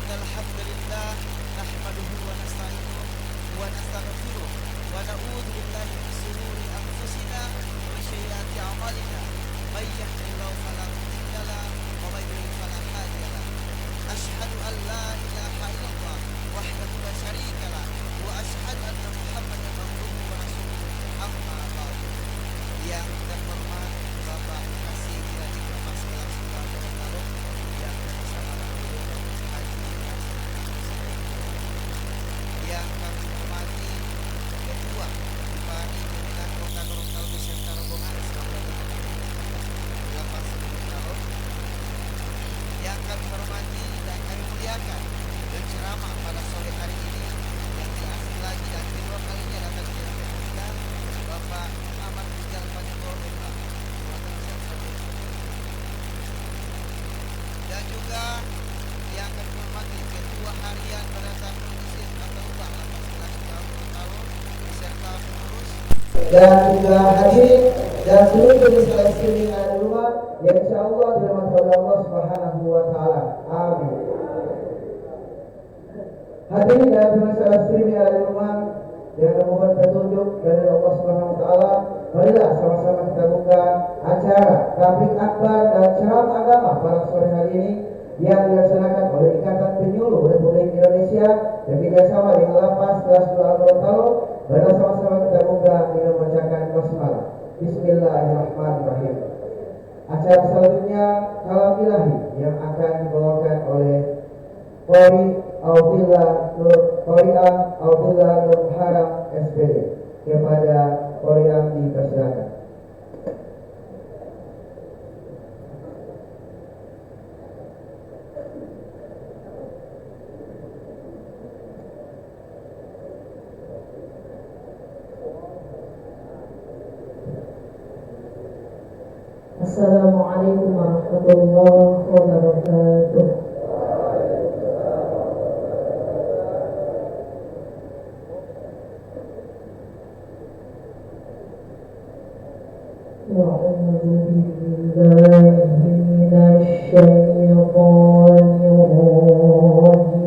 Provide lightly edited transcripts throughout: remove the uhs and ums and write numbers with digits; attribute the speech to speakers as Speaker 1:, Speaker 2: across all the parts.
Speaker 1: Innal hamdalillah nahmaduhu wa nasta'inuhu wa nastaghfiruh wa na'udzu billahi min shururi anfusina wa min sayyiati a'malina. May yahdihillahu fala mudilla lahu wa may yudlil fala hadiya lahu. Asyhadu an la ilaha illallah wahdahu la syarika lahu wa asyhadu anna Muhammadan abduhu wa rasuluhu. Amma ba'du. Yang terhormat Bapak Kasih Kiradi Bapak Sekolah Sekolah Gorontalo yang bersama yang kami hormati Ketua Bupati Pemilihan Kota Gorontalo beserta rombongan Bapak Gorontalo, yang kami hormati dan kami muliakan penceramah pada sore hari ini yang diasing lagi dan kedua kalinya datang ke kita, Bapak Ahmad Rizal Panjego dan juga yang kami hormati Ketua Harian Barisan Muslim atau Ubah Lapas Kelas Gorontalo beserta pengurus
Speaker 2: dan juga hadirin dan seluruh jenis streaming yang ada di rumah yang insyaallah dirahmati oleh Allah Subhanahu wa taala. Amin. Hadirin dan pemirsa streaming yang ada di rumah yang memohon petunjuk dari Allah Subhanahu wa taala, marilah sama-sama kita buka acara tabligh akbar dan ceramah agama pada sore hari ini yang dilaksanakan oleh Ikatan Penyuluh Republik Indonesia bekerjasama dengan Lapas Kelas 2 Gorontalo. Marilah sama-sama kita buka dengan membacakan basmalah. Bismillahirrahmanirrahim. Acara selanjutnya kalam ilahi yang akan dibawakan oleh Qori Audillah Nur Haram SPD. Kepada Qoriam dipersilakan.
Speaker 3: Assalamualaikum warahmatullahi wabarakatuh. Wa'udzu billahi minasy syaithanir rajim.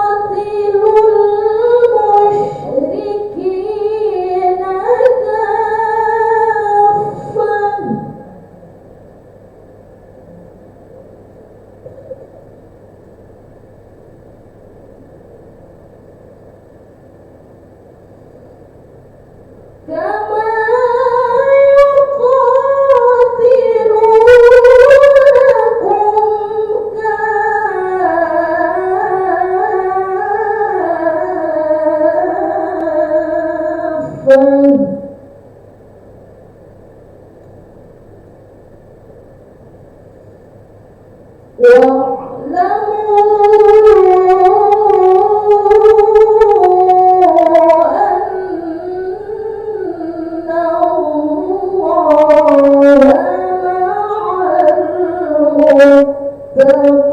Speaker 3: وقاتلوا Assalamualaikum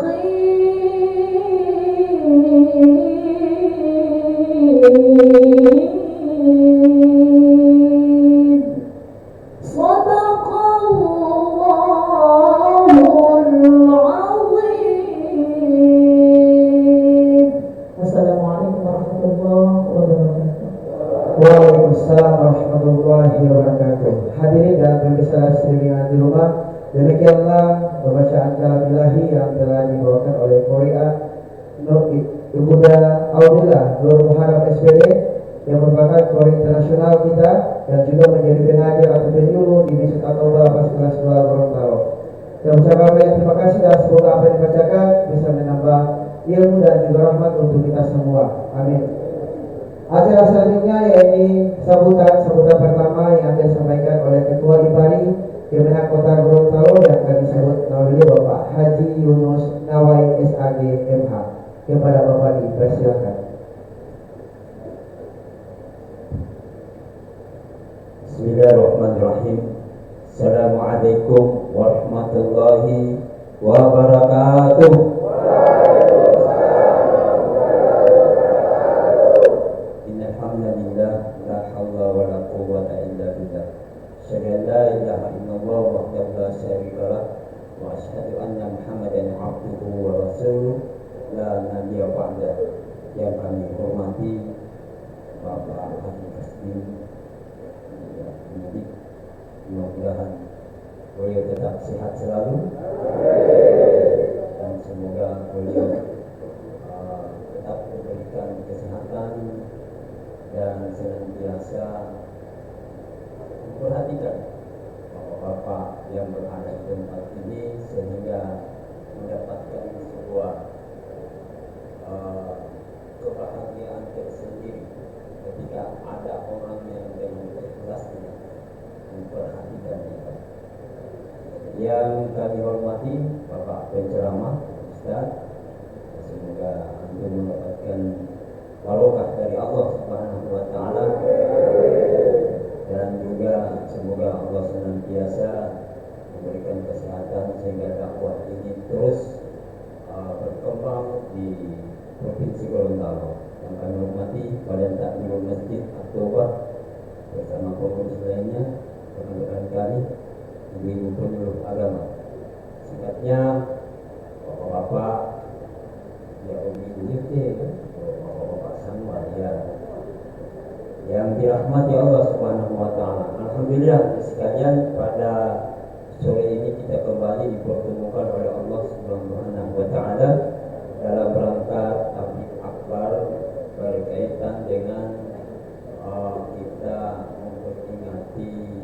Speaker 3: warahmatullahi wabarakatuh.
Speaker 2: Waalaikumsalam warahmatullahi wabarakatuh. Hadirin dan pemirsa streaming di rumah, demikianlah pembacaan kalam ilahi yang telah dibawakan oleh Korea Ibunda Audillah Nur Muharram SPD yang merupakan Kori internasional kita dan juga menjadi pengajar atau penyuluh di Masjid At-Taubah Lapas kelas 2 Gorontalo. Dan ucapkan banyak terima kasih dan semoga apa yang dibacakan bisa menambah ilmu dan juga rahmat untuk kita semua. Amin. Acara selanjutnya yaitu sambutan pertama yang akan disampaikan oleh Ketua IPARI Kemenak Kota Gorontalo yang akan disebut oleh Bapak Haji Yunus Nawai SAG MH. Kepada Bapak dipersilakan.
Speaker 4: Bismillahirrahmanirrahim. Assalamualaikum warahmatullahi wabarakatuh. Innal hamdalillah la haula wala quwwata illa billah. Asyhadu an la ilaha illallah wahdahu la syarika lah wa asyhadu anna Muhammadan abduhu wa rasuluh la nabiyya ba'da. Yang kami hormati Bapak Haji Kasdim, mudah-mudahan beliau tetap sehat selalu dan semoga beliau tetap memberikan kesehatan dan senantiasa memperhatikan bapak-bapak yang berada di tempat ini sehingga mendapatkan sebuah kebahagiaan tersendiri ketika ada orang yang dengan ikhlasnya memperhatikan kita. Yang kami hormati Bapak penceramah Ustaz, semoga antum mendapatkan barokah dari Allah Subhanahu wa taala dan juga semoga Allah senantiasa memberikan kesehatan sehingga dakwah ini terus berkembang di Provinsi Gorontalo. Yang kami hormati Badan Takmir Masjid At-Taubah bersama pengurus lainnya, rekan-rekan kami, ibu penyuluh agama. Singkatnya, bapak-bapak, ya ibu bapak-bapak semua ya, yang dirahmati Allah Subhanahu wa taala. Alhamdulillah sekalian, pada sore ini kita kembali dipertemukan oleh Allah Subhanahu wa taala dalam rangka tabligh akbar berkaitan dengan kita memperingati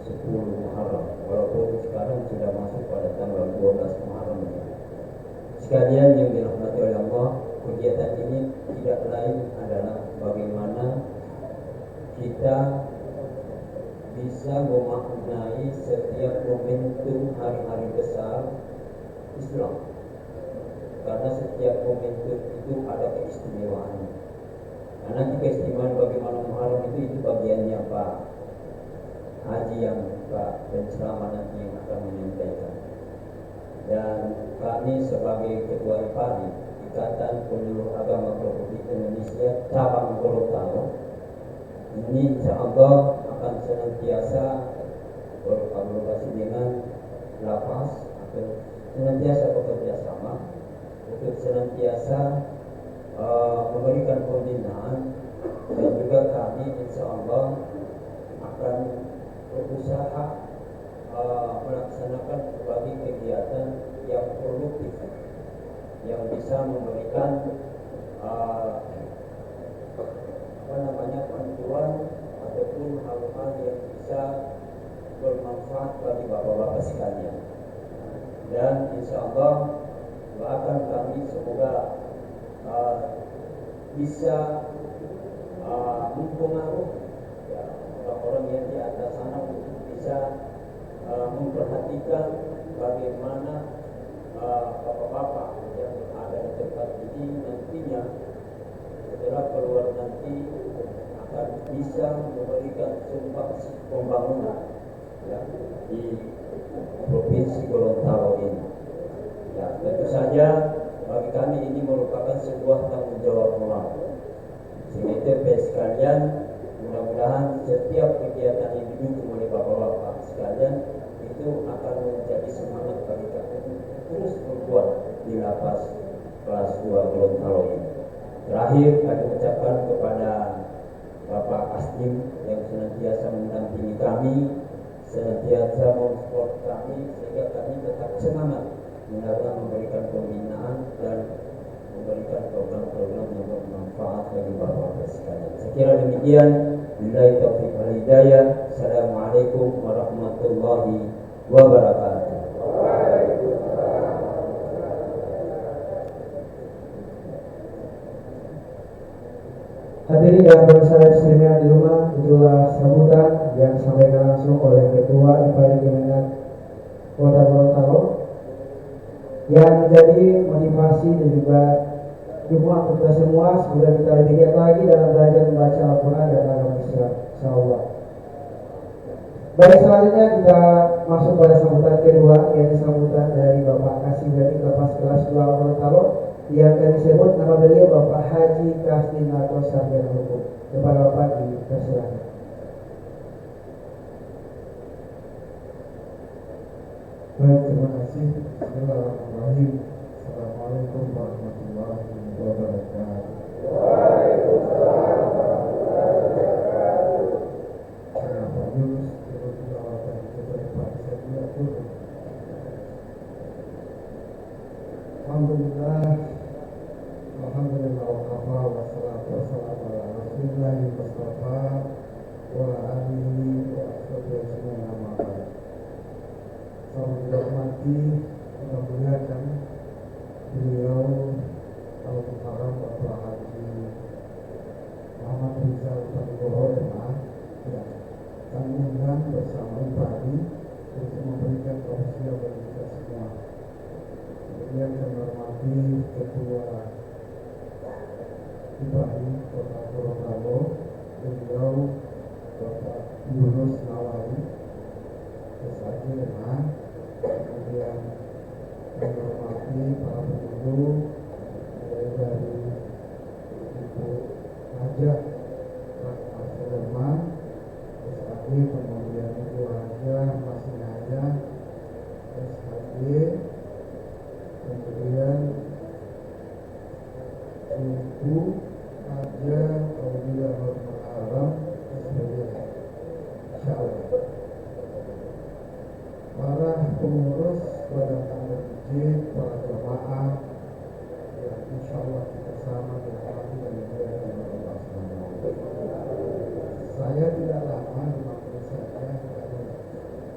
Speaker 4: 10 Muharram, walaupun sekarang sudah masuk pada tanggal 12 Muharram. Sekalian yang dirahmati oleh Allah, kegiatan ini tidak lain adalah bagaimana kita bisa memaknai setiap momentum hari-hari besar Islam. Karena setiap momentum itu ada keistimewaannya. Nah, nanti keistimewaan bagaimana Muharram itu bagiannya Pak Haji yang Pak penceramah nanti yang akan menyampaikan. Dan kami sebagai Ketua IPARI, Ikatan Penyuluh Agama Republik Indonesia cabang Gorontalo, ini insyaallah akan senantiasa berkolaborasi dengan lapas atau senantiasa bekerja sama untuk senantiasa memberikan pembinaan, dan juga kami insyaallah akan berusaha melaksanakan berbagai kegiatan yang produktif yang bisa memberikan bantuan ataupun hal-hal yang bisa bermanfaat bagi bapak-bapak sekalian. Dan insyaallah doakan kami semoga bisa mempengaruhi orang-orang yang di atas sana untuk bisa memperhatikan bagaimana bapak-bapak yang ada di tempat ini nantinya setelah keluar nanti akan bisa memberikan sumbangsi pembangunan ya, di Provinsi Gorontalo ini. Ya, tentu saja bagi kami ini merupakan sebuah tanggung jawab moral. Sehingga itu sekalian, mudah-mudahan setiap kegiatan yang didukung oleh bapak-bapak sekalian itu akan menjadi semangat bagi kami terus berbuat di lapas kelas 2 Gorontalo ini. Terakhir kami ucapkan kepada Bapak Asdim yang senantiasa mendampingi kami, senantiasa mensupport kami sehingga kami tetap semangat dalam memberikan pembinaan dan memberikan program-program yang bermanfaat bagi bapak-bapak sekalian. Saya kira demikian. Billahi taufiq wal hidayah. Assalamualaikum warahmatullahi wabarakatuh.
Speaker 2: Hadirin yang bersahabat sekalian di rumah, itulah sambutan yang disampaikan langsung oleh Ketua IPARI Kemenag Kota Gorontalo yang menjadi motivasi dan juga dukungan untuk kita semua. Semoga kita lebih giat lagi dalam belajar membaca Al-Quran dan agama Islam, insyaallah. Baik, selanjutnya kita masuk pada sambutan kedua, yaitu sambutan dari Bapak Kasih dari Lapas Kelas 2 Gorontalo yang kami sebut nama beliau Bapak Haji Kasdin atau Sarjana Hukum. Kepada Bapak dipersilakan.
Speaker 5: Baik, terima kasih. Bismillahirrahmanirrahim. Assalamualaikum warahmatullahi wabarakatuh. Waalaikumsalam warahmatullahi wabarakatuh. Saya Pak Yunus, terus dilawakan kepada Pak Saya turun. Alhamdulillah wa kafa wa salatu wa salam ala Rasulillahi Mustafa wa alihi wa ashabihi ajma'in amma ba'd. Salam dihormati, kita muliakan beliau Al-Mukarram Bapak Haji Muhammad Rizal Paniboho Jemaah ya, kami undang bersama IPARI untuk memberikan tausiah bagi kita semua. Kemudian kami hormati Ketua IPARI Kota Gorontalo, beliau Bapak Yunus Nawawi SAG Jemaah. Kemudian kami hormati para pengunjung mulai dari Ibu Hajah Rahmat Suleman SAG, kemudian Ibu Hajah Masih Hajah SAG, kemudian Ibu Hajah Aulia Nur Muharram SPG, insyaallah. Para pengurus badan masjid, para jemaah yang insyaallah kita sama dirahmati dan dimuliakan oleh Allah Subhanahu wa Ta'ala. Saya tidak lama di majelis saja,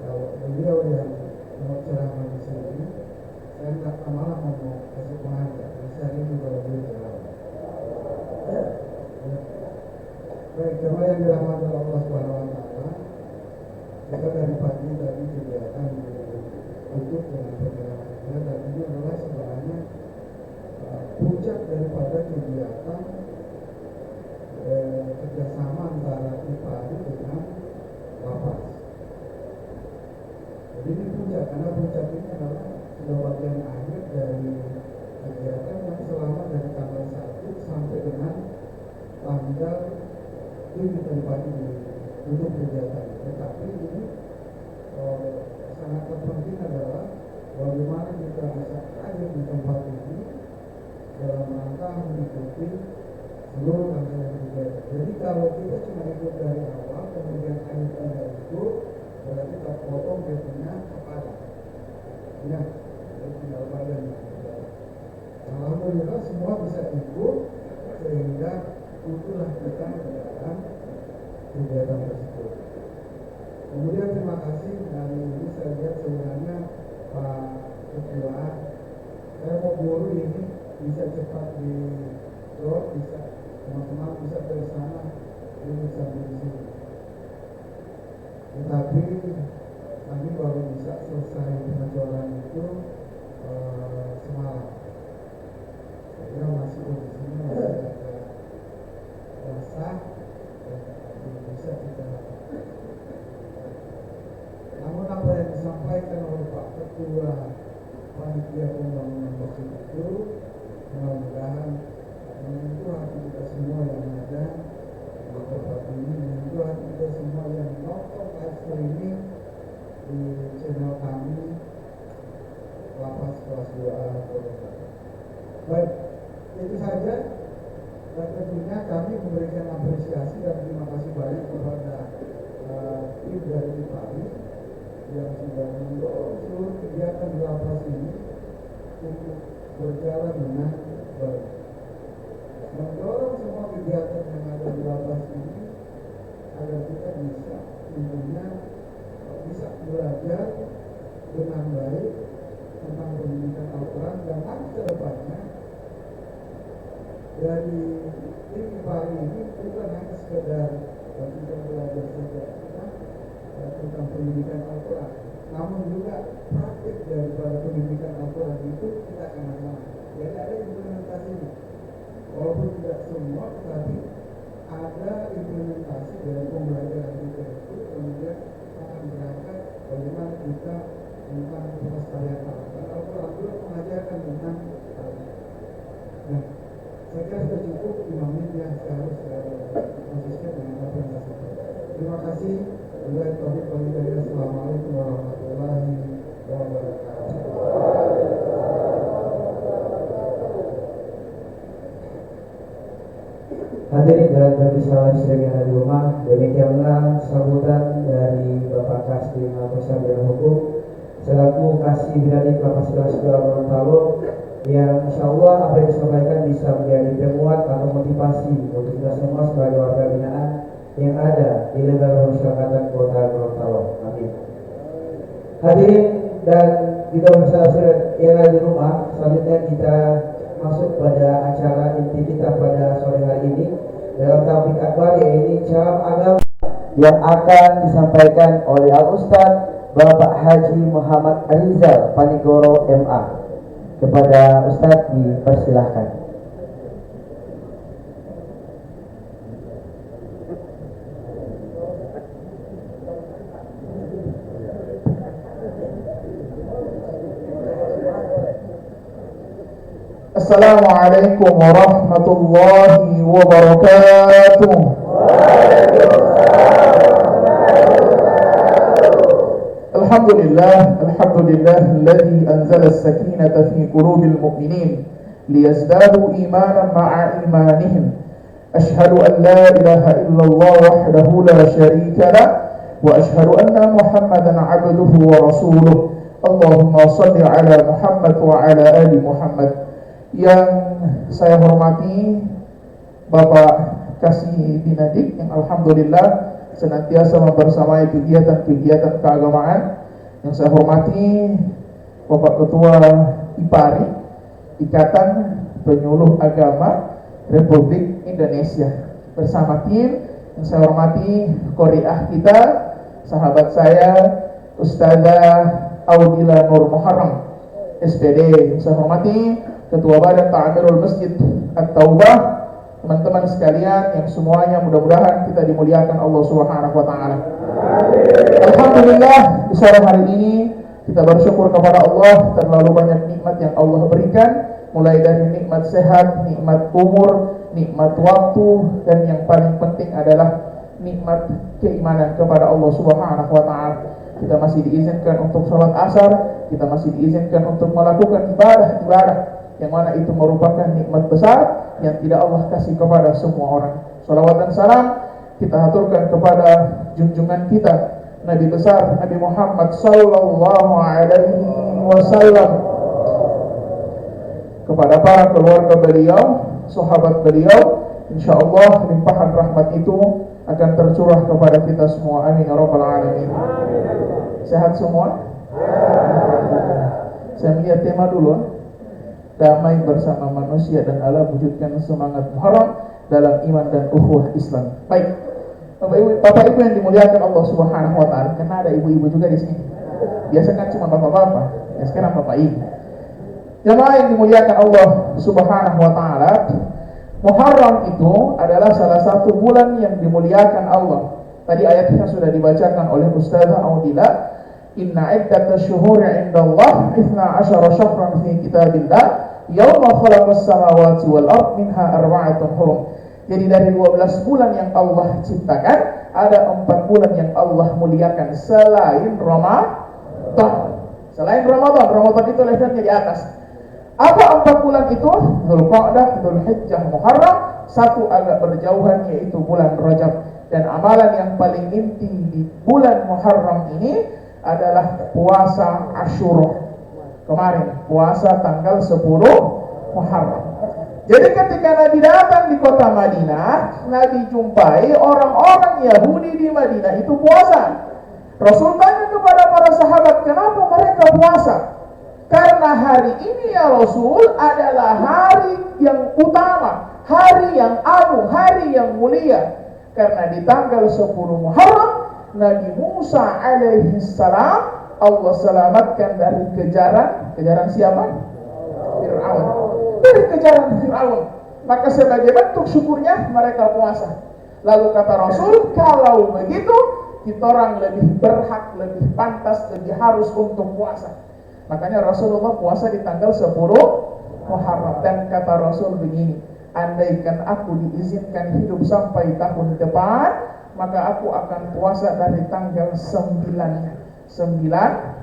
Speaker 5: kalau beliau yang mau ceramah di sini, saya tidak malah mau kasih pengajar. Saya ini kalau beliau ceramah. Baik, jemaah yang dirahmati Allah Subhanahu wa Ta'ala. Kita dari pagi tadi kegiatan ditutup dengan perjalanan kita, dan ini adalah sebenarnya puncak daripada kegiatan kerjasama antara IPARI dengan lapas. Jadi ini puncak, karena puncak ini adalah sudah bagian akhir dari kegiatan yang selama dari tanggal 1 sampai dengan tanggal ini tadi pagi ditutup kegiatan. Tetapi ini sangat terpenting adalah bagaimana kita bisa hadir di tempat ini dalam rangka mengikuti seluruh rangkaian kegiatan. Jadi kalau kita cuma ikut dari awal kemudian akhir tidak ikut, berarti kita potong biasanya kepada ya, tinggal badan. Alhamdulillah semua bisa ikut sehingga itulah kita dalam kegiatan tersebut. Kemudian terima kasih dari ini saya lihat sebenarnya Pak Ketua, saya mau guru ini bisa cepat di drop, bisa teman-teman bisa dari sana, ini bisa di sini. Tetapi kami baru bisa selesai pengecoran itu semalam. Saya kira masih di sini masih agak basah dan belum bisa kita. Namun apa yang disampaikan oleh Pak Ketua Panitia Pembangunan Masjid itu mudah-mudahan menyentuh hati kita semua yang ada di tempat ini, menyentuh hati kita semua yang nonton live streaming di channel kami Lapas Kelas 2A. Baik, itu saja. Dan tentunya kami memberikan apresiasi dan terima kasih banyak kepada tim dari Paris yang sudah mendorong seluruh kegiatan di lapas ini untuk berjalan dengan baik. Mendorong semua kegiatan yang ada di lapas ini agar kita bisa tentunya bisa belajar dengan baik tentang pendidikan Al-Quran dan nanti ke depannya dari tim IPARI ini bukan hanya sekedar kita belajar saja tentang pendidikan Al-Quran, namun juga praktik daripada pendidikan Al-Quran itu kita akan lakukan. Jadi ada implementasinya, walaupun tidak semua, tetapi ada implementasi dari pembelajaran kita itu kemudian akan berangkat bagaimana kita tentang pelestarian Al-Quran juga mengajarkan tentang nah, saya kira sudah cukup 5 menit yang saya harus konsisten dengan apa yang saya sampaikan. Terima kasih. Assalamualaikum warahmatullahi wabarakatuh.
Speaker 2: Hadirin dan berbicara yang ada di rumah, demikianlah sambutan dari Bapak Kasdi Mabesa Bidang Hukum selaku Kasih Bidang Lapas Kelas 2 Gorontalo, yang insya Allah apa yang disampaikan bisa menjadi penguat atau motivasi untuk kita semua sebagai warga binaan yang ada di lembaga pemasyarakatan Kota Gorontalo. Amin. Hadirin dan juga masyarakat yang ada di rumah, selanjutnya kita masuk pada acara inti kita pada sore hari ini dalam topik akbar, yaitu ceramah agama yang akan disampaikan oleh Al-Ustadz Bapak Haji Muhammad Rizal Panigoro MA. Kepada Ustadz dipersilahkan.
Speaker 6: Assalamualaikum warahmatullahi wabarakatuh. Alhamdulillah alladzi anzala as-sakinata fi qulubil mu'minin liyazdadu imanan ma'a imanihim. Ashhadu an la ilaha illallah wahdahu la syarika lah wa ashhadu anna Muhammadan 'abduhu wa rasuluh. Allahumma shalli ala Muhammad wa ala ali Muhammad. Yang saya hormati Bapak Kasih Binadik yang alhamdulillah senantiasa membersamai kegiatan-kegiatan keagamaan. Yang saya hormati Bapak Ketua IPARI, Ikatan Penyuluh Agama Republik Indonesia, bersama tim. Yang saya hormati Qori'ah kita, sahabat saya Ustazah Audila Nur Muharram SPD. Yang saya hormati Ketua Badan Ta'amirul Masjid At-Taubah, teman-teman sekalian yang semuanya mudah-mudahan kita dimuliakan Allah Subhanahu wa taala. Alhamdulillah, di sore hari ini kita bersyukur kepada Allah terlalu banyak nikmat yang Allah berikan, mulai dari nikmat sehat, nikmat umur, nikmat waktu, dan yang paling penting adalah nikmat keimanan kepada Allah Subhanahu wa taala. Kita masih diizinkan untuk sholat asar, kita masih diizinkan untuk melakukan ibadah-ibadah yang mana itu merupakan nikmat besar yang tidak Allah kasih kepada semua orang. Salawat dan salam kita haturkan kepada junjungan kita Nabi besar Nabi Muhammad sallallahu alaihi wasallam, kepada para keluarga beliau, sahabat beliau. Insyaallah limpahan rahmat itu akan tercurah kepada kita semua. Amin ya rabbal alamin. Sehat semua? Saya melihat tema dulu. Damai bersama manusia dan Allah, wujudkan semangat Muharram dalam iman dan ukhuwah Islam. Baik, Bapak Ibu yang dimuliakan Allah Subhanahu wa taala, karena ada ibu-ibu juga di sini. Biasa kan cuma bapak-bapak, ya sekarang Bapak Ibu. Jemaah yang dimuliakan Allah Subhanahu wa taala, Muharram itu adalah salah satu bulan yang dimuliakan Allah. Tadi ayatnya sudah dibacakan oleh Ustazah Audila. Inna iddatash syuhuri 'indallah 12 syahran fi kitabillah yauma khalaqas samawati wal ard minha arba'atun hurum. Jadi dari 12 bulan yang Allah ciptakan, ada 4 bulan yang Allah muliakan selain Ramadan. Selain Ramadan, Ramadan itu levelnya di atas. Apa 4 bulan itu? Dzulqa'dah, Dzulhijjah, Muharram. Satu agak berjauhan yaitu bulan Rajab. Dan amalan yang paling inti di bulan Muharram ini adalah puasa Asyura. Kemarin puasa tanggal 10 Muharram. Jadi ketika Nabi datang di kota Madinah, Nabi jumpai orang-orang Yahudi di Madinah itu puasa. Rasul tanya kepada para sahabat, kenapa mereka puasa? Karena hari ini ya Rasul adalah hari yang utama, hari yang agung, hari yang mulia. Karena di tanggal 10 Muharram, Nabi Musa alaihi salam Allah selamatkan dari kejaran siapa? Fir'aun. Dari kejaran Fir'aun. Maka sebagai bentuk syukurnya mereka puasa. Lalu kata Rasul, kalau begitu kita orang lebih berhak, lebih pantas, lebih harus untuk puasa. Makanya Rasulullah puasa di tanggal 10 Muharram. Dan kata Rasul begini, andaikan aku diizinkan hidup sampai tahun depan, maka aku akan puasa dari tanggal 9-nya. 9,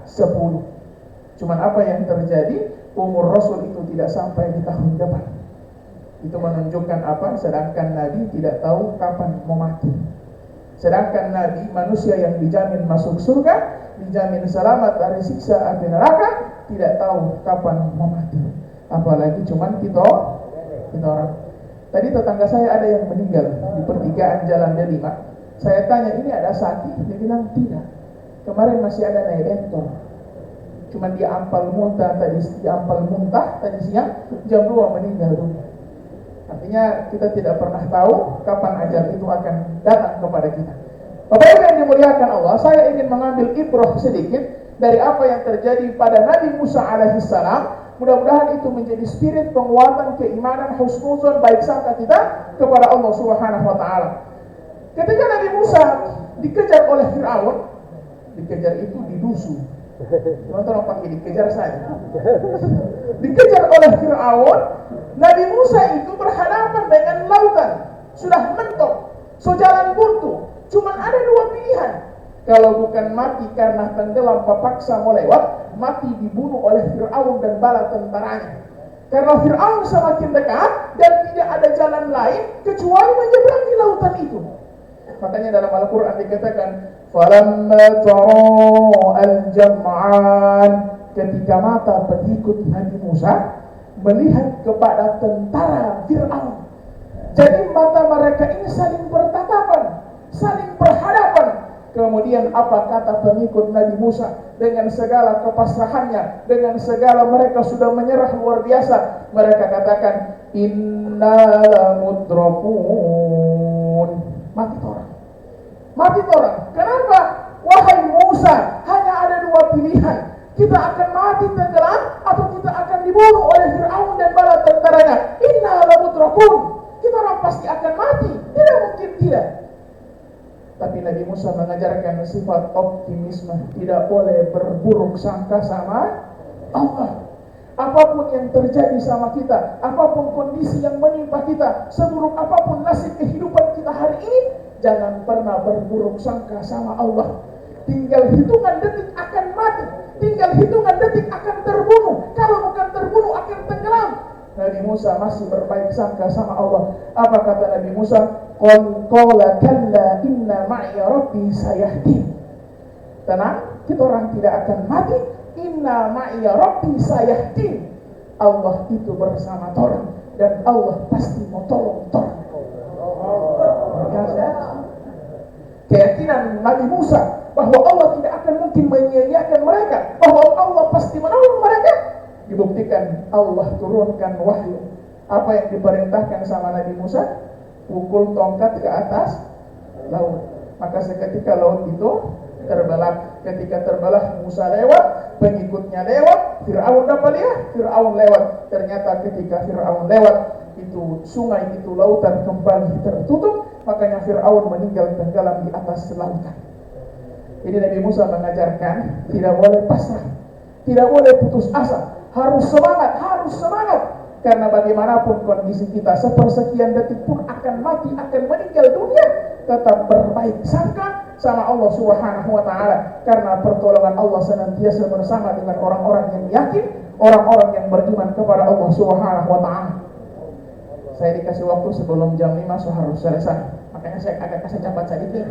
Speaker 6: 10. Cuman apa yang terjadi? Umur Rasul itu tidak sampai di tahun depan. Itu menunjukkan apa? Sedangkan Nabi tidak tahu kapan mau mati. Sedangkan Nabi, manusia yang dijamin masuk surga, dijamin selamat dari siksa api neraka, tidak tahu kapan mau mati. Apalagi cuman kita orang. Tadi tetangga saya ada yang meninggal di pertigaan Jalan D5. Saya tanya, ini ada sakit? Dia bilang tidak. Kemarin masih ada naik bentor. Cuman dia ampal muntah tadi siang, jam 2 meninggal dunia. Artinya kita tidak pernah tahu kapan ajal itu akan datang kepada kita. Bapak Ibu yang dimuliakan Allah, saya ingin mengambil ibrah sedikit dari apa yang terjadi pada Nabi Musa alaihissalam. Mudah-mudahan itu menjadi spirit penguatan keimanan, husnuzon, baik sangka kita kepada Allah Subhanahu wa taala. Ketika Nabi Musa dikejar oleh Fir'aun, dikejar itu didusu. Teman-teman pakai dikejar saja. Dikejar oleh Fir'aun, Nabi Musa itu berhadapan dengan lautan, sudah mentok, jalan buntu. Cuman ada 2 pilihan. Kalau bukan mati karena tenggelam paksa mau lewat, mati dibunuh oleh Fir'aun dan bala tentaranya. Karena Fir'aun semakin dekat dan tidak ada jalan lain kecuali menyeberangi lautan itu. Makanya dalam Al-Quran dikatakan, falamma tara'al jam'an, ketika mata pengikut Nabi Musa melihat kepada tentara Fir'aun. Jadi mata mereka ini saling bertatapan, saling berhadapan. Kemudian apa kata pengikut Nabi Musa? Dengan segala kepasrahannya, dengan segala mereka sudah menyerah luar biasa, mereka katakan, inna lamudrakun. Mati orang. Kenapa? Wahai Musa, hanya ada 2 pilihan. Kita akan mati tenggelam atau kita akan dibunuh oleh Fir'aun dan bala tentaranya. Inna lamudrakun. Kita orang pasti akan mati. Tidak mungkin tidak. Tapi Nabi Musa mengajarkan sifat optimisme, tidak boleh berburuk sangka sama Allah. Apapun yang terjadi sama kita, apapun kondisi yang menimpa kita, seburuk apapun nasib kehidupan kita hari ini, jangan pernah berburuk sangka sama Allah. Tinggal hitungan detik akan mati, tinggal hitungan detik akan terbunuh. Kalau bukan terbunuh akan tenggelam. Nabi Musa masih berbaik sangka sama Allah. Apa kata Nabi Musa? Qala kalla inna ma'iya rabbi sayahdin. Tenang, kita orang tidak akan mati. Inna ma'iya rabbi sayahdin. Allah itu bersama orang dan Allah pasti mau tolong orang. Keyakinan Nabi Musa bahwa Allah tidak akan mungkin menyia-nyiakan mereka, bahwa Allah pasti menolong mereka, dibuktikan Allah turunkan wahyu. Apa yang diperintahkan sama Nabi Musa? Pukul tongkat ke atas laut. Maka seketika laut itu terbelah. Ketika terbelah, Musa lewat, pengikutnya lewat, Fir'aun dapat lihat, Fir'aun lewat. Ternyata ketika Fir'aun lewat, itu sungai, itu lautan kembali tertutup. Makanya Fir'aun meninggal tenggelam di atas lautan. Jadi Nabi Musa mengajarkan tidak boleh pasrah, tidak boleh putus asa, harus semangat. Karena bagaimanapun kondisi kita, sepersekian detik pun akan mati, akan meninggal dunia, tetap berbaik sangka sama Allah Subhanahu wa Ta'ala. Karena pertolongan Allah senantiasa bersama dengan orang-orang yang yakin, orang-orang yang beriman kepada Allah Subhanahu wa Ta'ala. Saya dikasih waktu sebelum jam 5 so harus selesai. Makanya saya agak kasih cepat sedikit.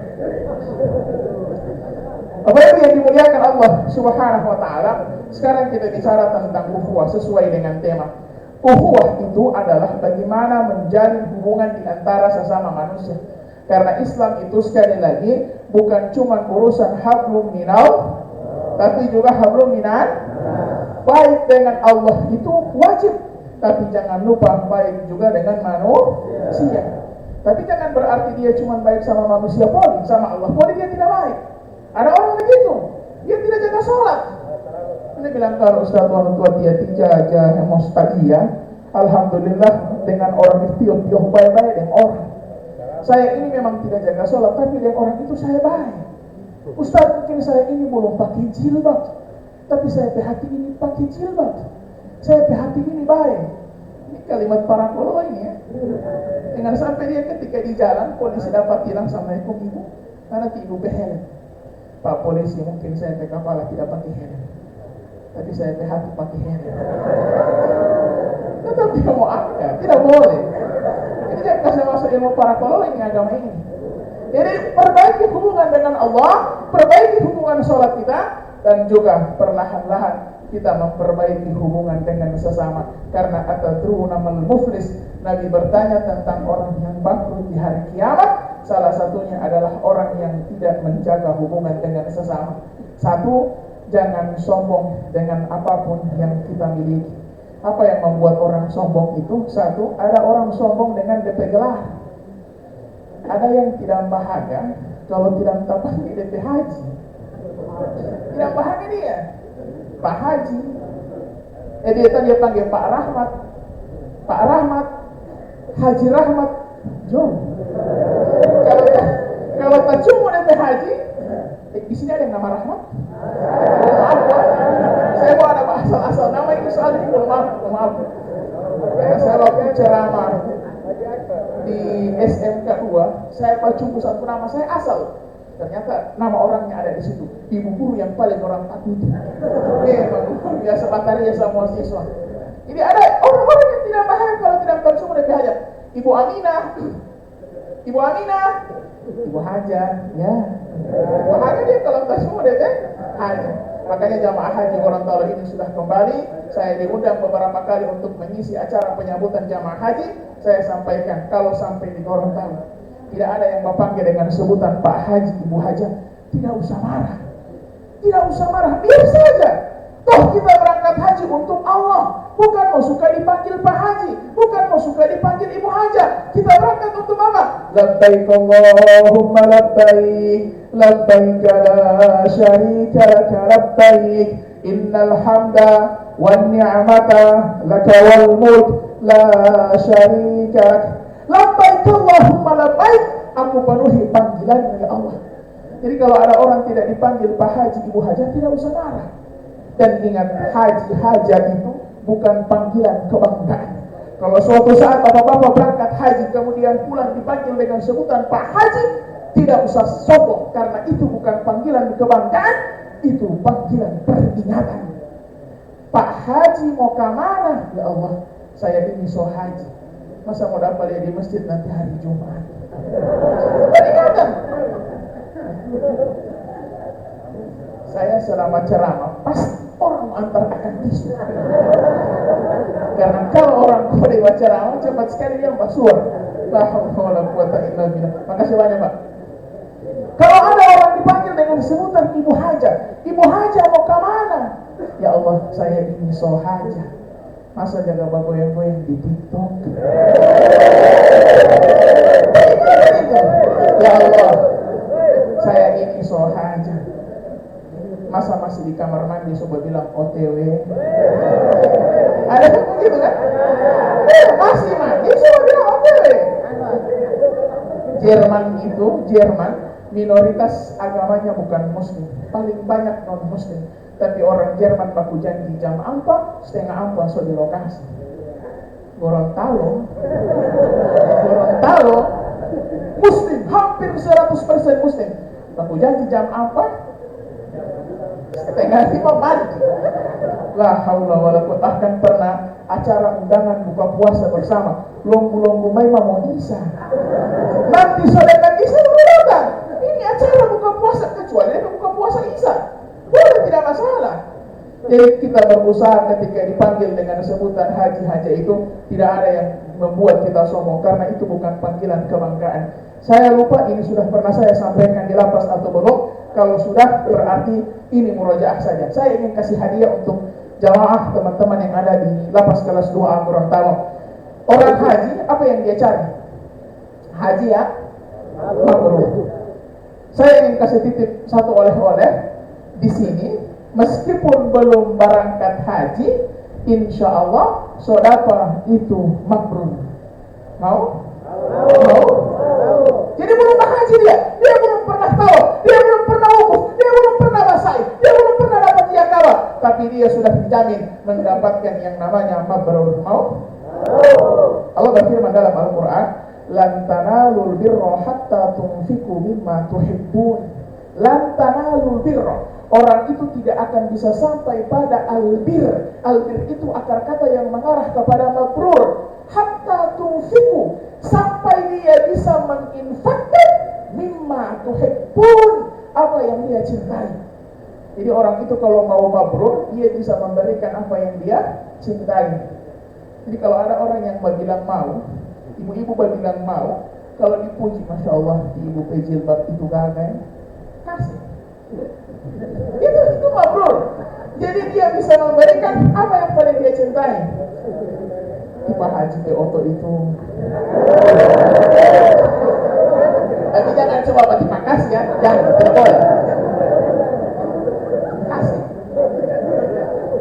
Speaker 6: Bapak Ibu yang dimuliakan Allah Subhanahu wa Ta'ala, sekarang kita bicara tentang ukhuwah sesuai dengan tema. Ukhuwah itu adalah bagaimana menjalin hubungan di antara sesama manusia. Karena Islam itu sekali lagi bukan cuma urusan hablum minal, tapi juga hablum minan. Baik dengan Allah itu wajib, tapi jangan lupa baik juga dengan manusia. Tapi jangan berarti dia cuma baik sama manusia poli, sama Allah poli dia tidak baik. Ada orang begitu, dia tidak jaga sholat. Ini bilang kalau Ustaz orang tua dia tidak jaga hemostatia, alhamdulillah dengan orang itu tiup baik-baik dengan orang. Saya ini memang tidak jaga sholat, tapi dengan orang itu saya baik. Ustaz mungkin saya ini belum pakai jilbab, tapi saya hati ini pakai jilbab. Saya hati ini baik. Ini kalimat para kolol ini ya. Dengan sampai dia ketika di jalan, polisi dapat bilang Assalamualaikum ibu, karena ibu helm. Pak polisi mungkin saya kepala tidak pakai helm, tapi saya hati pakai helm. Tetapi mau apa? Tidak boleh. Jadi jangan kasih masuk ilmu para kolol ini agama ini. Jadi perbaiki hubungan dengan Allah, perbaiki hubungan sholat kita, dan juga perlahan-lahan kita memperbaiki hubungan dengan sesama. Karena atadruna mal muflis, Nabi bertanya tentang orang yang bangkrut di hari kiamat. Salah satunya adalah orang yang tidak menjaga hubungan dengan sesama. Satu, jangan sombong dengan apapun yang kita miliki. Apa yang membuat orang sombong itu? Satu, ada orang sombong dengan DP gelar. Ada yang tidak bahagia kalau tidak panggil DP haji. Tidak bahagia dia, Pak Haji. Dia panggil Pak Rahmat, Pak Rahmat, Haji Rahmat, jom. Kalau tak cuma DP haji, di sini ada yang nama Rahmat. Saya mau ada asal-asal nama ini soalnya maaf. Ya, saya waktu ceramah di SMK 2, saya baca satu nama saya asal. Ternyata nama orangnya ada di situ. Ibu guru yang paling orang takuti. Memang biasa bataria sama siswa. Jadi ada orang-orang yang tidak bahagia kalau tidak tahu semua DP hajat. Ibu Aminah, Ibu Hajar, ya. Bahagia dia kalau tak semua DP hajat. Makanya jamaah haji Gorontalo ini sudah kembali. Saya diundang beberapa kali untuk mengisi acara penyambutan jamaah haji. Saya sampaikan kalau sampai di Gorontalo tidak ada yang memanggil dengan sebutan Pak Haji, Ibu Haja, tidak usah marah. Tidak usah marah, biar saja. Toh kita berangkat haji untuk Allah, bukan mau suka dipanggil Pak Haji, bukan mau suka dipanggil Ibu Haja. Kita berangkat untuk apa? Labbaik Allahumma labbaik, labbaik la syarika laka labbaik, innal hamda wan ni'mata laka wal mulk la syarika lak. Labbaik Allahumma labbaik, aku penuhi panggilan ya Allah. Jadi kalau ada orang tidak dipanggil Pak Haji, Ibu Haja, tidak usah marah. Dan ingat, haji hajat itu bukan panggilan kebanggaan. Kalau suatu saat bapak-bapak berangkat haji kemudian pulang dipanggil dengan sebutan Pak Haji, tidak usah sombong, karena itu bukan panggilan kebanggaan, itu panggilan peringatan. Pak Haji mau ke mana? Ya Allah, saya ini so haji. Masa mau dapat dia di masjid nanti hari Jumat? Peringatan. Saya selama ceramah pasti orang antar akan tisu. Karena kalau orang kode ceramah cepat sekali dia mbasuar. La haula wala quwata illa billah. Makasih banyak Pak. Kalau ada orang dipanggil dengan sebutan Ibu Haja, Ibu Haja mau ke mana? Ya Allah, saya ini so haja. Masa jaga bagoyang-goyang di TikTok? Ya Allah, masih di kamar mandi coba bilang OTW. Ada yang begitu kan? Masih mandi coba bilang OTW. Jerman minoritas agamanya bukan muslim, paling banyak non muslim, tapi orang Jerman baku janji jam 4 setengah 4 so di lokasi. Gorontalo muslim, hampir 100% muslim, baku janji jam 4 setengah 5 mandi. La haula wala quwwata. Akan pernah acara undangan buka puasa bersama, lombu-lombu memang mau Isa. Nanti sore Isa baru datang. Ini acara buka puasa, kecuali buka puasa Isa. Boleh, tidak masalah. Jadi kita berusaha ketika dipanggil dengan sebutan haji itu tidak ada yang membuat kita sombong, karena itu bukan panggilan kebanggaan. Saya lupa ini sudah pernah saya sampaikan di lapas atau belum. Kalau sudah berarti ini murojaah saja. Saya ingin kasih hadiah untuk jamaah teman-teman yang ada di lapas kelas 2A Gorontalo. Orang haji apa yang dia cari? Haji ya mabrur. Saya ingin kasih titip satu oleh-oleh di sini. Meskipun belum berangkat haji, insya Allah sodapa itu mabrur. Mau? Jadi belum haji dia belum pernah tahu, dia belum pernah wukuf, dia belum pernah basai, dia belum pernah dapat yakawah, tapi dia sudah dijamin mendapatkan yang namanya mabrur. Mau? Allah berfirman dalam Al-Quran, lan tanalul birra hatta tunfiqu mimma tuhibbun. Lan tanalul birra, orang itu tidak akan bisa sampai pada albir. Albir itu akar kata yang mengarah kepada mabrur. Hatta tunfiqu, sampai dia bisa menginfakkan mimma tuhibbun, apa yang dia cintai. Jadi orang itu kalau mau mabrur, dia bisa memberikan apa yang dia cintai. Jadi kalau ada orang yang bilang mau, ibu-ibu bilang mau, kalau dipuji, Masya Allah, ibu pejilbab itu gagal, kasih. Itu mabrur. Jadi dia bisa memberikan apa yang paling dia cintai. Tiba haji oto itu. Tapi jangan coba bagi makasih ya, jangan, tidak boleh. Kasih.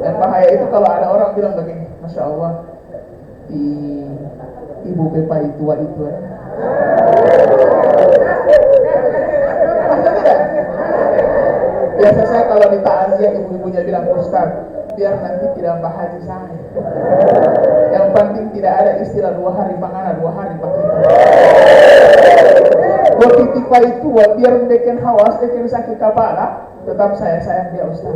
Speaker 6: Dan bahaya itu kalau ada orang bilang begini, Masya Allah, ibu Pepa tua itu ya. Maksudnya tidak? Biasa saya kalau di takziah ibu-ibunya bilang, Ustaz, biar nanti tidak bahaji saya. Yang penting tidak ada istilah 2 hari mangana, 2 hari pakai. Waktu tiba itu, biar bikin hawas, bikin sakit kepala, tetap saya sayang dia Ustaz.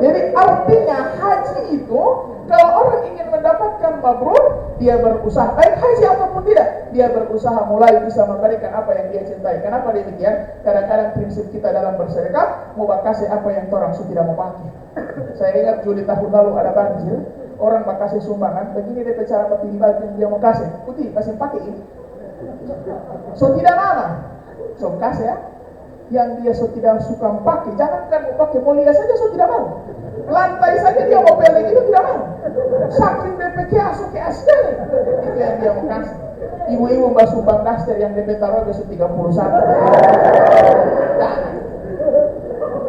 Speaker 6: Jadi artinya haji itu, kalau orang ingin mendapatkan mabrur, dia berusaha, baik haji ataupun tidak, dia berusaha mulai bisa memberikan apa yang dia cintai. Kenapa demikian? Kadang-kadang prinsip kita dalam bersedekah, mau kasih apa yang orang sudah tidak mau pakai. Saya ingat Juli tahun lalu ada banjir, orang mau kasih sumbangan, begini dia cara pilih baju yang dia mau kasih, putih, kasih pakai ini. So tidak lama, so kasih ya. Yang dia so tidak suka pakai, jangankan mau pakai, mau lihat saja so tidak mau. Lantai saja dia mau pelek itu tidak mau. Saking DPK asuk ke sekali. Itu yang dia mau kasih. Ibu-ibu mbak sumbang daster yang DP taruh besok 31. Nah,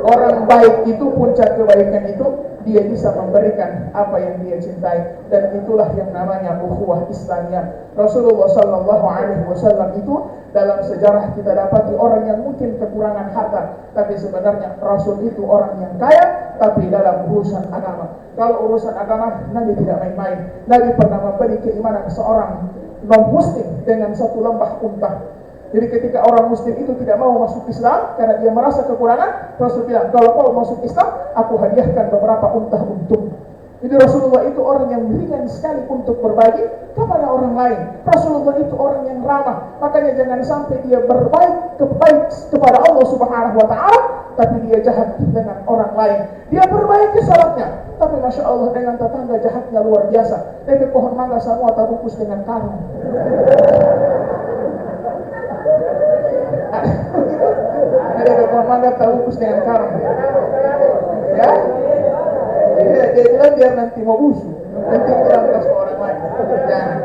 Speaker 6: orang baik itu, puncak kebaikan itu, dia bisa memberikan apa yang dia cintai, dan itulah yang namanya ukhuwah Islamiyah. Rasulullah sallallahu alaihi wasallam itu dalam sejarah kita dapati orang yang mungkin kekurangan harta, tapi sebenarnya Rasul itu orang yang kaya, tapi dalam urusan agama. Kalau urusan agama, Nabi tidak main-main. Nabi pernah memberi keimanan seorang non-muslim dengan satu lembah unta. Jadi ketika orang muslim itu tidak mau masuk Islam karena dia merasa kekurangan, Rasul bilang, kalau kau masuk Islam, aku hadiahkan beberapa unta untukmu. Jadi Rasulullah itu orang yang ringan sekali untuk berbagi kepada orang lain. Rasulullah itu orang yang ramah. Makanya jangan sampai dia berbaik kepada Allah Subhanahu wa Ta'ala, tapi dia jahat dengan orang lain. Dia perbaiki salatnya, tapi Masya Allah dengan tetangga jahatnya luar biasa. Dari pohon mangga semua terbungkus dengan karung. Ada pohon mangga terbungkus dengan karung. Ya? Dia bilang biar nanti mau busuk, nanti bilang ke orang lain. Jangan.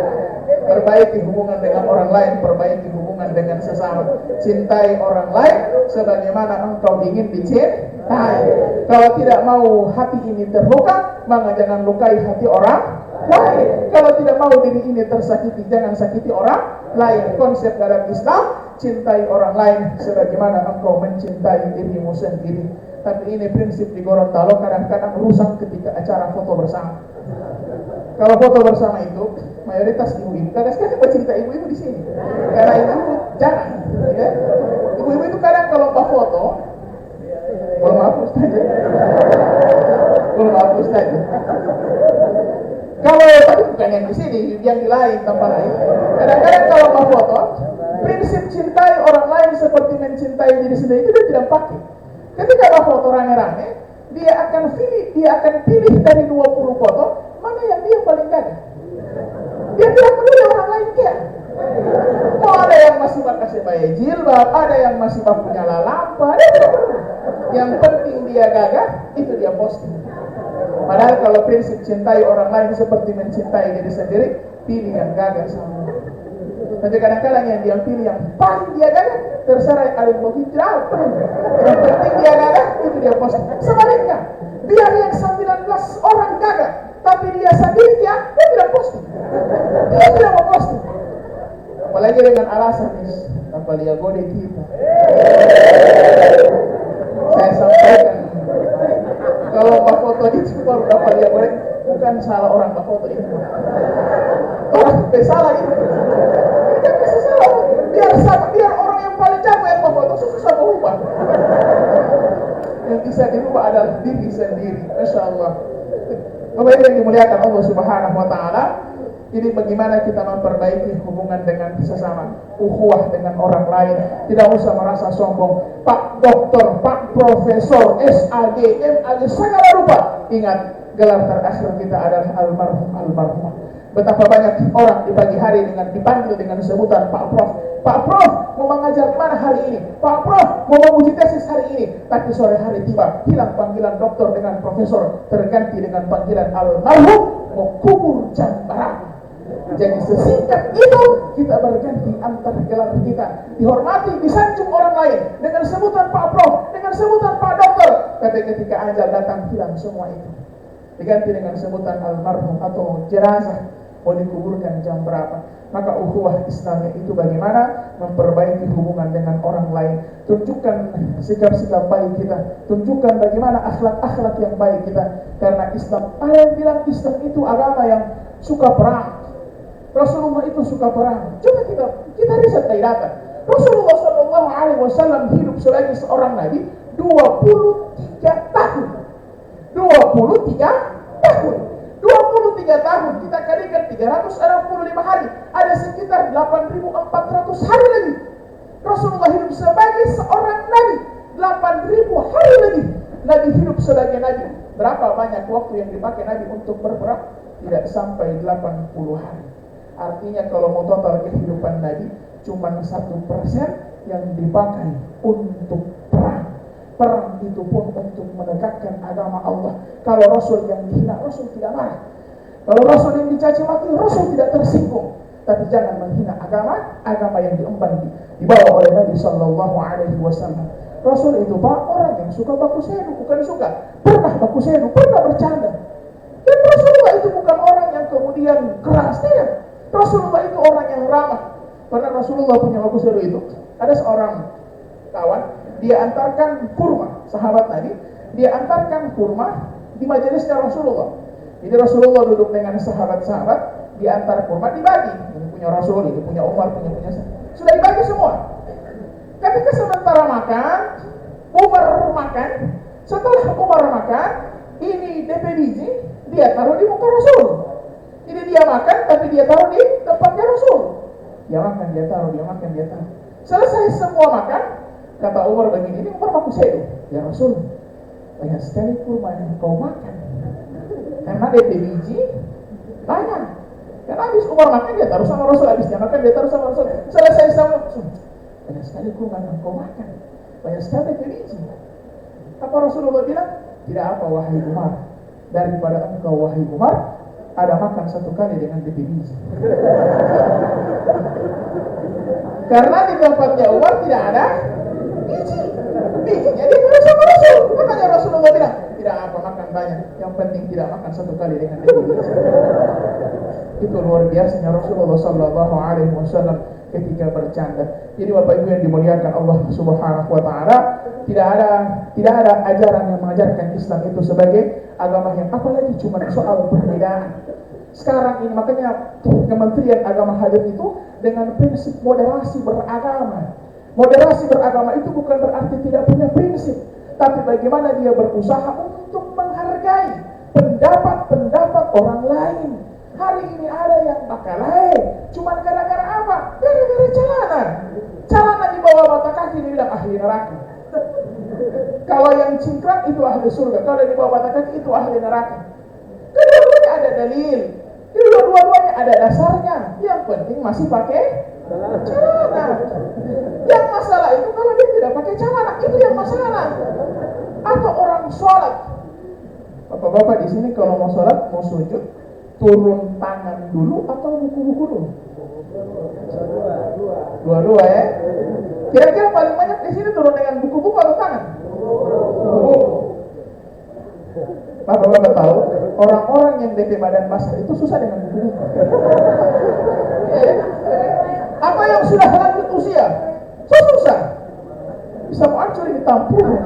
Speaker 6: Perbaiki hubungan dengan orang lain, perbaiki hubungan dengan sesama. Cintai orang lain, sebagaimana engkau ingin dicintai. Kalau tidak mau hati ini terluka, maka jangan lukai hati orang lain. Kalau tidak mau diri ini tersakiti, jangan sakiti orang lain. Konsep dalam Islam, cintai orang lain sebagaimana engkau mencintai dirimu sendiri. Tapi ini prinsip di Gorontalo kadang-kadang rusak ketika acara foto bersama. Kalau foto bersama itu mayoritas ibu-ibu. Kadang-kadang bercerita ibu-ibu di sini. Karena ibu jangan, ya. Ibu-ibu itu kadang kalau foto, belum hapus saja. Kalau tadi bukan yang di sini, yang di lain tempat lain. Kadang-kadang kalau foto, prinsip cintai orang lain seperti mencintai diri sendiri itu dia tidak pakai. Ketika foto rame-rame, dia akan pilih dari 20 foto mana yang dia paling gagah. Dia tidak peduli orang lain dia. Mau ada yang masih pakai sebaya jilbab, ada yang masih pakai nyala lampu, dia tidak peduli. Yang penting dia gagah, itu dia posting. Padahal kalau prinsip cintai orang lain seperti mencintai diri sendiri, pilih yang gagah semua. Tapi kadang-kadang yang dia pilih yang paling dia gagah, terserah ada yang mau tidak. Yang penting dia gagah, itu dia posting. Sebaliknya, biar yang 19 orang gagah, tapi dia sendiri dia tidak posting. Dia tidak mau posting. Apalagi dengan alasan tanpa dia gode kita. Saya sampaikan, kalau foto itu baru dapat dia gode, bukan salah orang foto itu. Orang salah itu. Biar orang yang paling jago yang foto susah berubah. Yang bisa dirubah adalah diri sendiri. Masya Allah. Bapak Ibu yang dimuliakan Allah Subhanahu Wa Taala, ini bagaimana kita memperbaiki hubungan dengan sesama, ukhuwah dengan orang lain. Tidak usah merasa sombong. Pak Doktor, Pak Profesor, SAG, MAG, segala rupa. Ingat, gelar terakhir kita adalah almarhumah. Betapa banyak orang di pagi hari dipanggil dengan sebutan Pak Prof. Pak Prof mau mengajar mana hari ini? Pak Prof mau menguji tesis hari ini. Tapi sore hari tiba, hilang panggilan doktor dengan profesor, terganti dengan panggilan almarhum, mau kubur jam berapa? Jadi sesingkat itu kita berganti antar gelar kita, dihormati, disanjung orang lain dengan sebutan Pak Prof, dengan sebutan Pak Dokter. Tapi ketika ajal datang, hilang semua itu, diganti dengan sebutan almarhum atau jenazah. Mau dikuburkan jam berapa? Maka ukhuwah Islamnya itu bagaimana memperbaiki hubungan dengan orang lain. Tunjukkan sikap-sikap baik kita, tunjukkan bagaimana akhlak-akhlak yang baik kita. Karena Islam, ada yang bilang Islam itu agama yang suka perang. Rasulullah itu suka perang. Coba kita riset dari data. Rasulullah SAW hidup sebagai seorang nabi 23 tahun. 23 tahun kita kalikan 365 hari, ada sekitar 8.400 hari lagi. Rasulullah hidup sebagai seorang nabi 8.000 hari lagi. Nabi hidup sebagai nabi. Berapa banyak waktu yang dipakai nabi untuk berperang? Tidak sampai 80 hari. Artinya kalau mau total kehidupan nabi, cuma 1% yang dipakai untuk perang. Perang itu pun untuk menegakkan agama Allah. Kalau Rasul yang dihina, Rasul tidak marah. Kalau Rasul yang dicaci maki, Rasul tidak tersinggung. Tapi jangan menghina agama yang dibawa oleh Nabi Sallallahu Alaihi Wasallam. Rasul itu Pak, orang yang suka baku sedu, bukan suka, pernah baku sedu, pernah bercanda. Dan Rasulullah itu bukan orang yang kemudian keras, tidak. Rasulullah itu orang yang ramah. Karena Rasulullah punya baku sedu itu, ada seorang kawan, dia antarkan kurma, sahabat Nabi, dia antarkan kurma di majelisnya Rasulullah. Jadi Rasulullah duduk dengan sahabat-sahabat, diantar kurma, dibagi. Ini punya Rasul, ini punya Umar, punya sudah dibagi semua. Ketika sementara makan, Umar makan. Setelah Umar makan, ini DP biji, dia taruh di muka Rasul. Ini dia makan, tapi dia taruh di tempatnya Rasul. Dia makan, dia taruh, dia makan, dia taruh. Selesai semua makan, kata Umar begini, ini Umar baku sedu. Ya Rasul, banyak sekali kurma yang kau makan. Karena DP biji banyak. Karena habis Umar makan, dia taruh sama Rasul. Habis dia makan, dia taruh sama Rasul. Selesai sama Rasul. Banyak sekali kurma yang kau makan. Banyak sekali DP biji. Apa Rasulullah bilang? Tidak apa wahai Umar. Daripada engkau wahai Umar, ada makan satu kali dengan DP biji. Karena di tempatnya Umar tidak ada biji. makan banyak, yang penting tidak makan satu kali dengan Nabi. Itu luar biasanya Rasulullah Sallallahu Alaihi Wasallam ketika bercanda. Jadi Bapak Ibu yang dimuliakan Allah Subhanahu Wa Taala, tidak ada ajaran yang mengajarkan Islam itu sebagai agama yang apalagi cuma soal perbedaan. Sekarang ini makanya Kementerian Agama hadir itu dengan prinsip moderasi beragama. Moderasi beragama itu bukan berarti tidak punya prinsip, tapi bagaimana dia berusaha untuk menghargai pendapat-pendapat orang lain. Hari ini ada yang bakal cuma gara-gara apa? Gara-gara celana. Celana di bawah mata kaki dibilang ahli neraka. Kalau yang cingkrang itu ahli surga, kalau di bawah mata kaki itu ahli neraka. Kedua-duanya ada dalil, kedua-duanya ada dasarnya. Yang penting masih pakai celana. Yang masalah itu kalau dia tidak pakai celana, itu yang masalah. Atau orang sholat, bapak-bapak di sini kalau mau sholat, mau sujud, turun tangan dulu atau buku-buku dulu? Dua-dua ya. Kira-kira paling banyak di sini turun dengan buku-buku atau tangan? Buku. Bapak-bapak tahu orang-orang yang DP badan basah itu susah dengan buku-buku. Apa yang sudah lanjut usia susah, bisa mau hancur ditampung.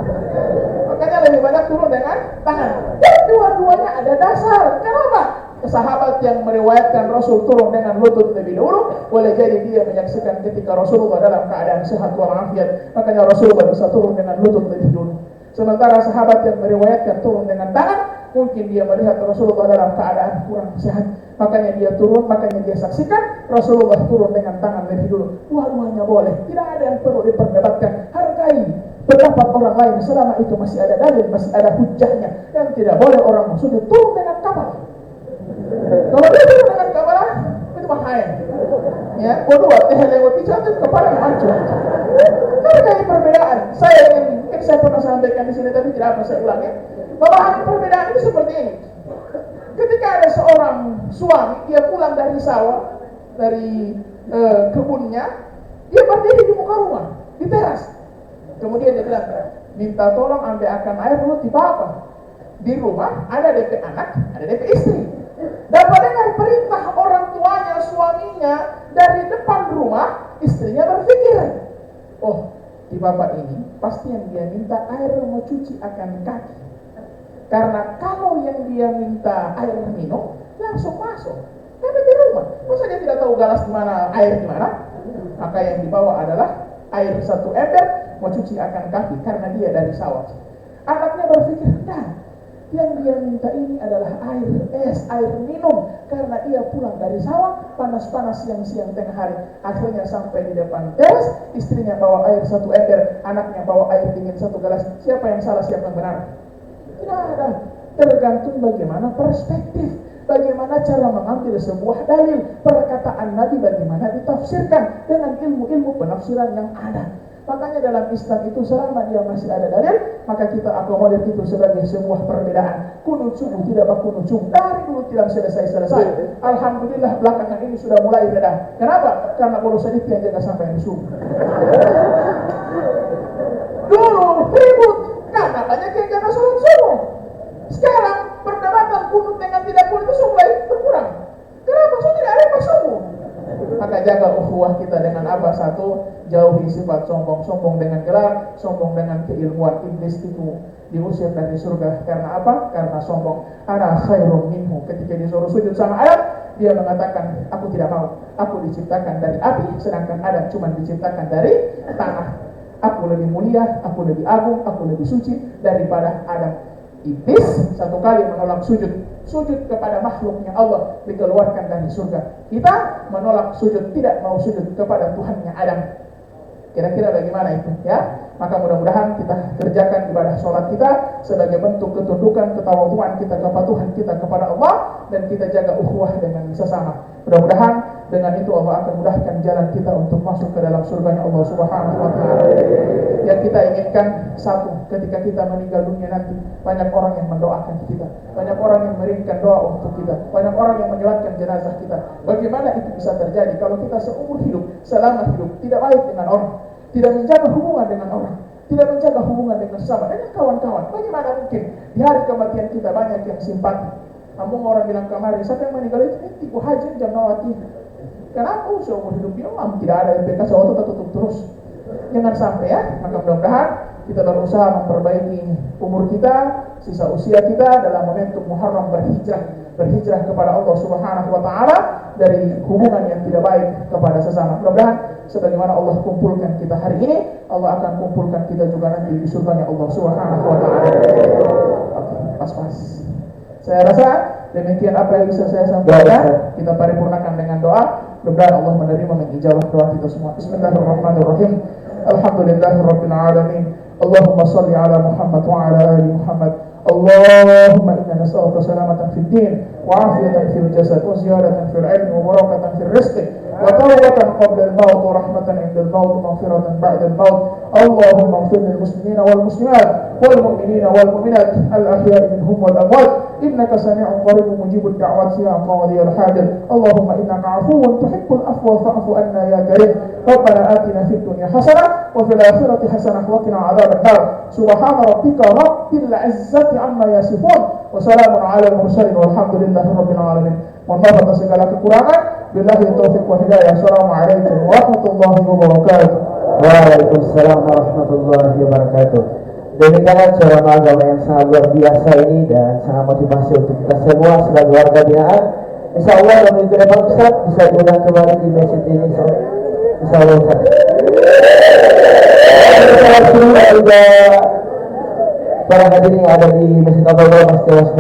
Speaker 6: Makanya lebih banyak turun dengan tangan. Dan dua-duanya ada dasar. Kenapa? Sahabat yang meriwayatkan Rasul turun dengan lutut lebih dulu, boleh jadi dia menyaksikan ketika Rasulullah dalam keadaan sehat walafiat, makanya Rasulullah bisa turun dengan lutut lebih dulu. Sementara sahabat yang meriwayatkan turun dengan tangan, mungkin dia melihat Rasulullah dalam keadaan kurang sehat, makanya dia turun, makanya dia saksikan Rasulullah turun dengan tangan lebih dulu. Dua-duanya boleh, tidak ada yang perlu diperdebatkan. Hargai pendapat orang lain selama itu masih ada dalil, masih ada hujahnya. Yang tidak boleh orang sujud turun dengan kapal. Kalau dia turun dengan kapal, itu bahaya. Ya, kedua, lewat bicara itu kepala yang hancur. Hargai perbedaan. Saya pernah sampaikan di sini, tapi tidak apa saya ulangi. Memahami perbedaan itu seperti ini. Ketika ada seorang suami, dia pulang dari sawah, dari kebunnya, dia berdiri di muka rumah, di teras. Kemudian dia bilang, minta tolong ambilkan air dulu tiba apa? Di rumah ada DP anak, ada DP istri. Dapat dengar perintah orang tuanya, suaminya dari depan rumah, istrinya berpikir, oh, di bapak ini pasti yang dia minta air mau cuci akan kaki. Karena kalau yang dia minta air minum langsung masuk, karena di rumah, masa dia tidak tahu galas di mana, air di mana? Maka yang dibawa adalah air 1 ember mau cuci akan kaki karena dia dari sawah. Anaknya berpikir, dan yang dia minta ini adalah air es, air minum, karena ia pulang dari sawah, panas-panas siang-siang tengah hari. Akhirnya sampai di depan teras, istrinya bawa air 1 ember, anaknya bawa air dingin 1 gelas. Siapa yang salah, siapa yang benar? Tidak ada. Tergantung bagaimana perspektif, bagaimana cara mengambil sebuah dalil, perkataan Nabi bagaimana ditafsirkan dengan ilmu-ilmu penafsiran yang ada. Makanya dalam Islam itu selama dia masih ada dalil, maka kita akomodir itu sebagai sebuah perbedaan. Kunut subuh tidak kunut subuh, dari dulu tidak selesai. Alhamdulillah belakangan ini sudah mulai reda. Kenapa? Karena baru sedikit yang jaga sampai hari subuh. Dulu ribut karena banyak yang jaga sholat subuh. Sekarang perdebatan kunut dengan tidak kunut itu mulai berkurang. Kenapa? So tidak ada pas subuh. Maka jaga ukhuwah kita dengan apa? Satu, jauhi sifat sombong dengan gelar, sombong dengan keilmuan. Iblis itu diusir dari surga karena apa? Karena sombong. Ana khairum minhu. Ketika disuruh sujud sama Adam, dia mengatakan, aku tidak mau. Aku diciptakan dari api, sedangkan Adam cuma diciptakan dari tanah. Aku lebih mulia, aku lebih agung, aku lebih suci daripada Adam. Iblis 1 kali menolak sujud kepada makhluknya Allah, dikeluarkan dari surga. Kita menolak sujud, tidak mau sujud kepada Tuhannya Adam. Kira-kira bagaimana itu ya? Maka mudah-mudahan kita kerjakan ibadah sholat kita sebagai bentuk ketundukan, ketawaduan kita kepada Tuhan kita, kepada Allah, dan kita jaga ukhuwah dengan sesama. Mudah-mudahan dengan itu Allah akan mudahkan jalan kita untuk masuk ke dalam surganya Allah Subhanahu wa Ta'ala. Yang kita inginkan satu, ketika kita meninggal dunia nanti, banyak orang yang mendoakan kita, banyak orang yang mengirimkan doa untuk kita, banyak orang yang menyolatkan jenazah kita. Bagaimana itu bisa terjadi kalau kita seumur hidup, selama hidup tidak baik dengan orang, tidak menjaga hubungan dengan orang, tidak menjaga hubungan dengan sesama, dengan kawan-kawan. Bagaimana mungkin di hari kematian kita banyak yang simpati? Namun orang bilang kemarin, siapa yang meninggal itu tiku haji jam nawati. Kenapa seumur hidup ini tidak ada MPK seotot tutup terus. Jangan sampai ya, maka mudah-mudahan kita berusaha memperbaiki umur kita, sisa usia kita dalam momentum Muharram berhijrah kepada Allah Subhanahu wa taala dari hubungan yang tidak baik kepada sesama. Mudah-mudahan sebagaimana Allah kumpulkan kita hari ini, Allah akan kumpulkan kita juga nanti di surganya Allah Subhanahu wa taala. Oke, pas-pas. Saya rasa demikian apa yang bisa saya sampaikan. Kita paripurnakan dengan doa. Mudah-mudahan Allah menerima mengijabah doa kita semua. Bismillahirrahmanirrahim. Alhamdulillahirabbil alamin. Allahumma shalli ala Muhammad wa ala ali Muhammad. Allahumma inna nas'aluka salamatan fid din wa 'afiyatan fil jasad wa ziyadatan fil 'ilmi wa barakatan fil rizqi wa tawbatan qabla al-maut wa rahmatan 'inda al-maut wa maghfiratan ba'da al-maut. Allahumma ighfir lil muslimina wal muslimat wal mu'minina wal mu'minat al-ahya'i minhum wal amwat innaka sami'un qaribun mujibud da'wat ya qadiyal hajat. Allahumma innaka 'afuwun tuhibbul afwa fa'fu anna ya karim. Rabbana atina fid dunya hasanah wa fil akhirati hasanah wa qina 'adzaban nar. Subhana rabbika rabbil 'izzati amma yasifun wa salamun 'alal mursalin walhamdulillahi rabbil alamin. Mohon maaf atas segala kekurangan. Billahi taufiq wa hidayah. Assalamualaikum warahmatullahi wabarakatuh.
Speaker 2: Waalaikumsalam warahmatullahi wabarakatuh. Demikianlah ceramah agama yang sangat luar biasa ini dan sangat motivasi untuk kita semua sebagai warga binaan. Insya Allah dalam minggu depan Ustaz bisa diundang kembali di masjid ini. Insya Allah Ustaz. Juga para hadirin yang ada di Masjid Abdullah Mas Dewas